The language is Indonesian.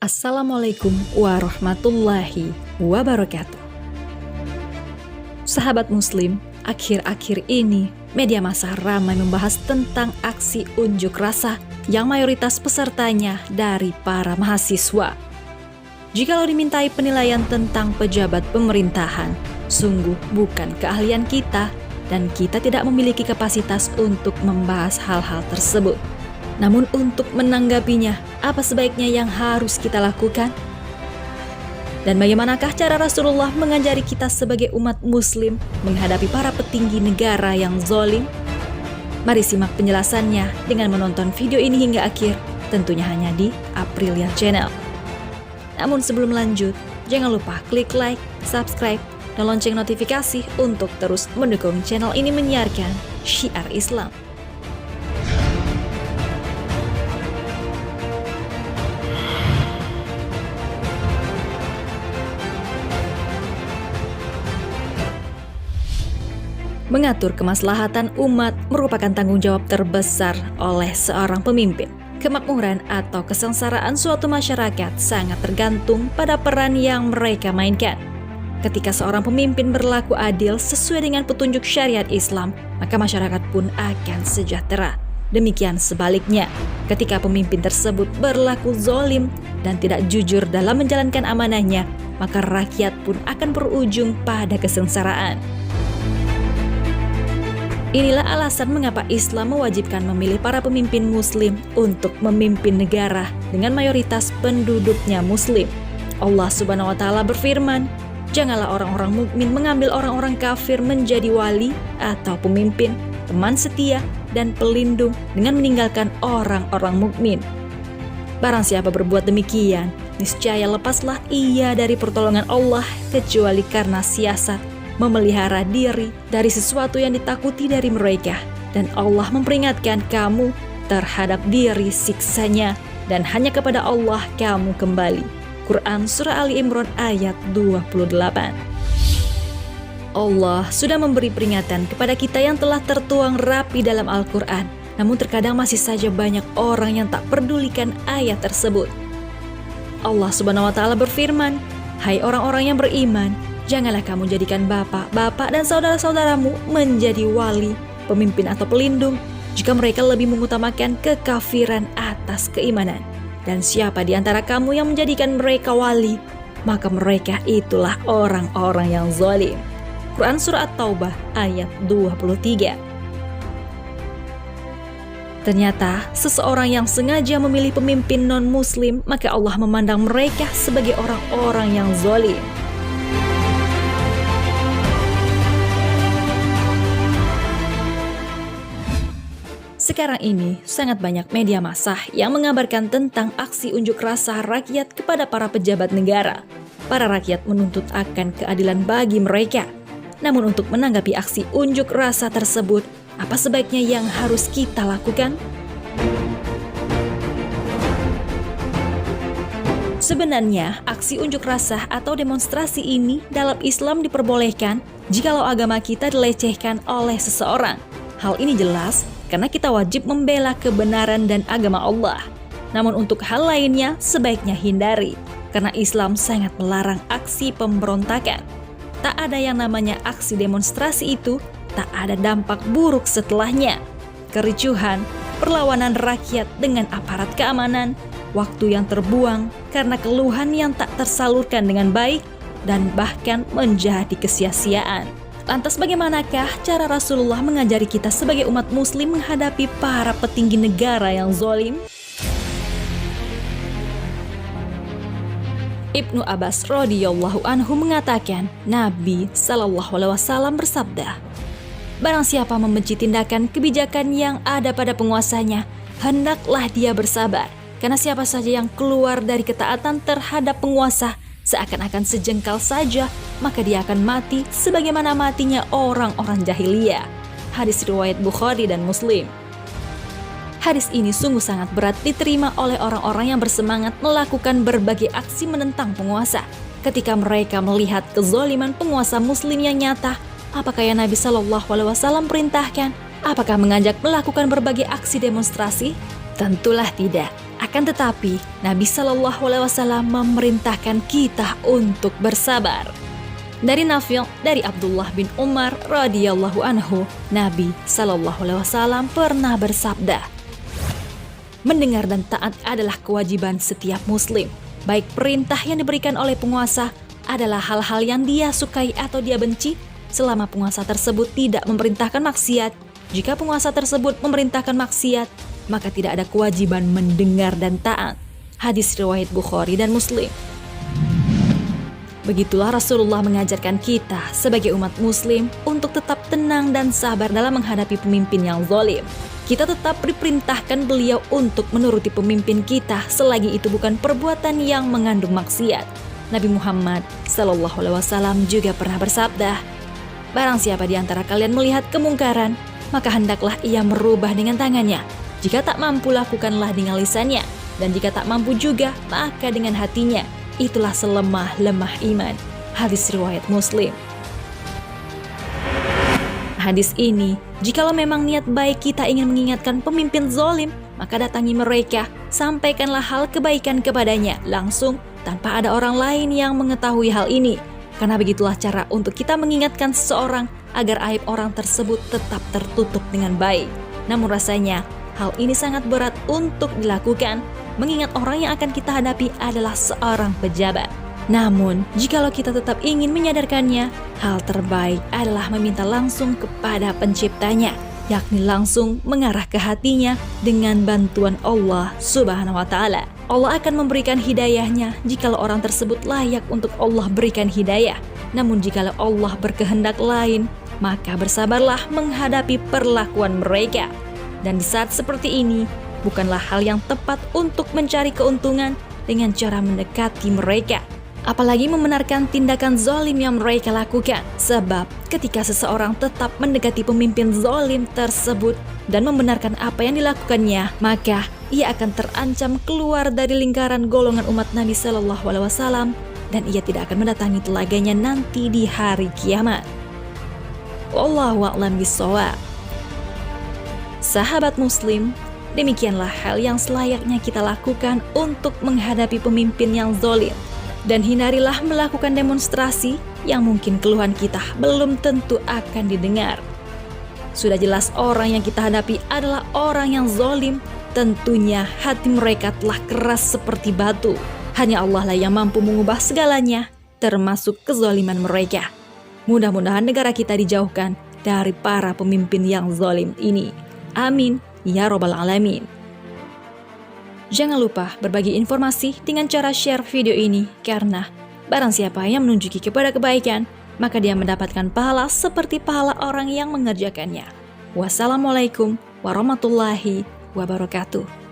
Assalamualaikum warahmatullahi wabarakatuh. Sahabat Muslim, akhir-akhir ini media massa ramai membahas tentang aksi unjuk rasa yang mayoritas pesertanya dari para mahasiswa. Jikalau dimintai penilaian tentang pejabat pemerintahan, sungguh bukan keahlian kita dan kita tidak memiliki kapasitas untuk membahas hal-hal tersebut. Namun untuk menanggapinya, apa sebaiknya yang harus kita lakukan? Dan bagaimanakah cara Rasulullah mengajari kita sebagai umat muslim menghadapi para petinggi negara yang zalim? Mari simak penjelasannya dengan menonton video ini hingga akhir, tentunya hanya di Aprilia Channel. Namun sebelum lanjut, jangan lupa klik like, subscribe, dan lonceng notifikasi untuk terus mendukung channel ini menyiarkan syiar Islam. Mengatur kemaslahatan umat merupakan tanggung jawab terbesar oleh seorang pemimpin. Kemakmuran atau kesengsaraan suatu masyarakat sangat tergantung pada peran yang mereka mainkan. Ketika seorang pemimpin berlaku adil sesuai dengan petunjuk syariat Islam, maka masyarakat pun akan sejahtera. Demikian sebaliknya, ketika pemimpin tersebut berlaku zalim dan tidak jujur dalam menjalankan amanahnya, maka rakyat pun akan berujung pada kesengsaraan. Inilah alasan mengapa Islam mewajibkan memilih para pemimpin muslim untuk memimpin negara dengan mayoritas penduduknya muslim. Allah Subhanahu wa taala berfirman, "Janganlah orang-orang mukmin mengambil orang-orang kafir menjadi wali atau pemimpin, teman setia dan pelindung dengan meninggalkan orang-orang mukmin. Barang siapa berbuat demikian, niscaya lepaslah ia dari pertolongan Allah kecuali karena siasat memelihara diri dari sesuatu yang ditakuti dari mereka, dan Allah memperingatkan kamu terhadap diri siksanya, dan hanya kepada Allah kamu kembali." Quran Surah Ali Imran ayat 28. Allah sudah memberi peringatan kepada kita yang telah tertuang rapi dalam Al-Quran, namun terkadang masih saja banyak orang yang tak pedulikan ayat tersebut. Allah Subhanahu wa taala berfirman, "Hai orang-orang yang beriman, janganlah kamu jadikan bapak dan saudara-saudaramu menjadi wali, pemimpin atau pelindung jika mereka lebih mengutamakan kekafiran atas keimanan. Dan siapa di antara kamu yang menjadikan mereka wali, maka mereka itulah orang-orang yang zalim." Quran Surah At-Taubah ayat 23. Ternyata seseorang yang sengaja memilih pemimpin non-muslim, maka Allah memandang mereka sebagai orang-orang yang zalim. Sekarang ini, sangat banyak media massa yang mengabarkan tentang aksi unjuk rasa rakyat kepada para pejabat negara. Para rakyat menuntut akan keadilan bagi mereka. Namun untuk menanggapi aksi unjuk rasa tersebut, apa sebaiknya yang harus kita lakukan? Sebenarnya, aksi unjuk rasa atau demonstrasi ini dalam Islam diperbolehkan jikalau agama kita dilecehkan oleh seseorang. Hal ini jelas karena kita wajib membela kebenaran dan agama Allah. Namun untuk hal lainnya sebaiknya hindari, karena Islam sangat melarang aksi pemberontakan. Tak ada yang namanya aksi demonstrasi itu, tak ada dampak buruk setelahnya. Kericuhan, perlawanan rakyat dengan aparat keamanan, waktu yang terbuang karena keluhan yang tak tersalurkan dengan baik, dan bahkan menjadi kesia-siaan. Lantas bagaimanakah cara Rasulullah mengajari kita sebagai umat muslim menghadapi para petinggi negara yang zalim? Ibnu Abbas radhiyallahu anhu mengatakan, Nabi SAW bersabda, "Barang siapa membenci tindakan kebijakan yang ada pada penguasanya, hendaklah dia bersabar, karena siapa saja yang keluar dari ketaatan terhadap penguasa seakan-akan sejengkal saja, maka dia akan mati sebagaimana matinya orang-orang jahiliyah." Hadis riwayat Bukhari dan Muslim. Hadis ini sungguh sangat berat diterima oleh orang-orang yang bersemangat melakukan berbagai aksi menentang penguasa. Ketika mereka melihat kezaliman penguasa muslim yang nyata, apakah yang Nabi SAW perintahkan? Apakah mengajak melakukan berbagai aksi demonstrasi? Tentulah tidak. Akan tetapi, Nabi Shallallahu Alaihi Wasallam memerintahkan kita untuk bersabar. Dari Nafi', dari Abdullah bin Umar radhiyallahu anhu, Nabi Shallallahu Alaihi Wasallam pernah bersabda, mendengar dan taat adalah kewajiban setiap muslim. Baik perintah yang diberikan oleh penguasa adalah hal-hal yang dia sukai atau dia benci, selama penguasa tersebut tidak memerintahkan maksiat. Jika penguasa tersebut memerintahkan maksiat, maka tidak ada kewajiban mendengar dan taat. Hadis riwayat Bukhari dan Muslim. Begitulah Rasulullah mengajarkan kita sebagai umat muslim untuk tetap tenang dan sabar dalam menghadapi pemimpin yang zalim. Kita tetap diperintahkan beliau untuk menuruti pemimpin kita selagi itu bukan perbuatan yang mengandung maksiat. Nabi Muhammad SAW juga pernah bersabda, barang siapa di antara kalian melihat kemungkaran, maka hendaklah ia merubah dengan tangannya. Jika tak mampu, lakukanlah dengan lisannya. Dan jika tak mampu juga, maka dengan hatinya. Itulah selemah-lemah iman. Hadis riwayat Muslim. Hadis ini, jikalau memang niat baik kita ingin mengingatkan pemimpin zalim, maka datangi mereka, sampaikanlah hal kebaikan kepadanya langsung tanpa ada orang lain yang mengetahui hal ini. Karena begitulah cara untuk kita mengingatkan seseorang agar aib orang tersebut tetap tertutup dengan baik. Namun rasanya, hal ini sangat berat untuk dilakukan, mengingat orang yang akan kita hadapi adalah seorang pejabat. Namun, jikalau kita tetap ingin menyadarkannya, hal terbaik adalah meminta langsung kepada penciptanya, yakni langsung mengarah ke hatinya dengan bantuan Allah Subhanahu wa Ta'ala. Allah akan memberikan hidayahnya jikalau orang tersebut layak untuk Allah berikan hidayah. Namun jikalau Allah berkehendak lain, maka bersabarlah menghadapi perlakuan mereka. Dan di saat seperti ini, bukanlah hal yang tepat untuk mencari keuntungan dengan cara mendekati mereka, apalagi membenarkan tindakan zalim yang mereka lakukan. Sebab ketika seseorang tetap mendekati pemimpin zalim tersebut dan membenarkan apa yang dilakukannya, maka ia akan terancam keluar dari lingkaran golongan umat Nabi Shallallahu Alaihi Wasallam dan ia tidak akan mendatangi telaganya nanti di hari kiamat. Wallahu a'lam bishawab. Sahabat muslim, demikianlah hal yang selayaknya kita lakukan untuk menghadapi pemimpin yang zalim. Dan hindarilah melakukan demonstrasi yang mungkin keluhan kita belum tentu akan didengar. Sudah jelas orang yang kita hadapi adalah orang yang zalim. Tentunya hati mereka telah keras seperti batu. Hanya Allah lah yang mampu mengubah segalanya, termasuk kezaliman mereka. Mudah-mudahan negara kita dijauhkan dari para pemimpin yang zalim ini. Amin, ya Rabbal Alamin. Jangan lupa berbagi informasi dengan cara share video ini, karena barang siapa yang menunjuki kepada kebaikan, maka dia mendapatkan pahala seperti pahala orang yang mengerjakannya. Wassalamualaikum warahmatullahi wabarakatuh.